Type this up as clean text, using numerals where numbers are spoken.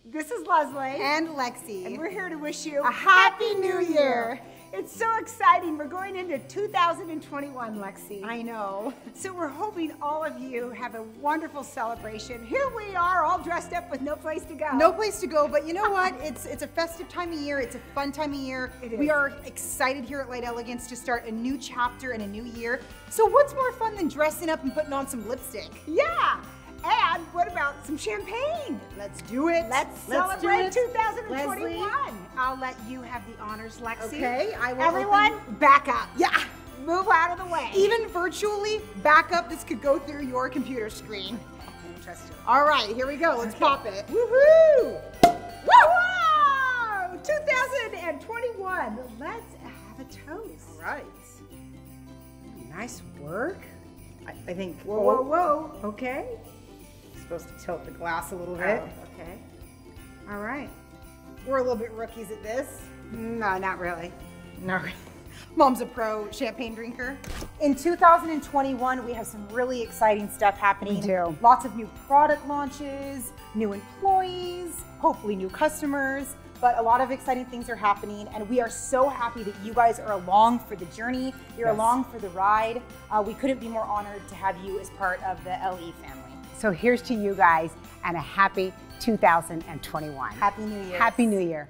This is Leslie. And Lexi. And we're here to wish you a Happy New Year. It's so exciting. We're going into 2021, Lexi. I know. So we're hoping all of you have a wonderful celebration. Here we are, all dressed up with no place to go. No place to go, but you know what? It's a festive time of year. It's a fun time of year. It is. We are excited here at Light Elegance to start a new chapter and a new year. So what's more fun than dressing up and putting on some lipstick? Yeah. And what about some champagne? Let's do it. Let's celebrate do it. 2021. Leslie. I'll let you have the honors, Lexi. Okay, I will. Everyone, back up. Yeah. Move out of the way. Even virtually, back up. This could go through your computer screen. Interesting. All right, here we go. Let's pop it. Woohoo! Whoa! 2021. Let's have a toast. All right. Nice work. I think. Whoa, whoa, whoa. Okay. Supposed to tilt the glass a little bit. Okay. All right. We're a little bit rookies at this. No, not really. No. Mom's a pro champagne drinker. In 2021, we have some really exciting stuff happening. We do. Lots of new product launches, new employees, hopefully new customers, but a lot of exciting things are happening, and we are so happy that you guys are along for the journey. You're along for the ride. We couldn't be more honored to have you as part of the LE family. So here's to you guys and a happy 2021. Happy New Year. Happy New Year.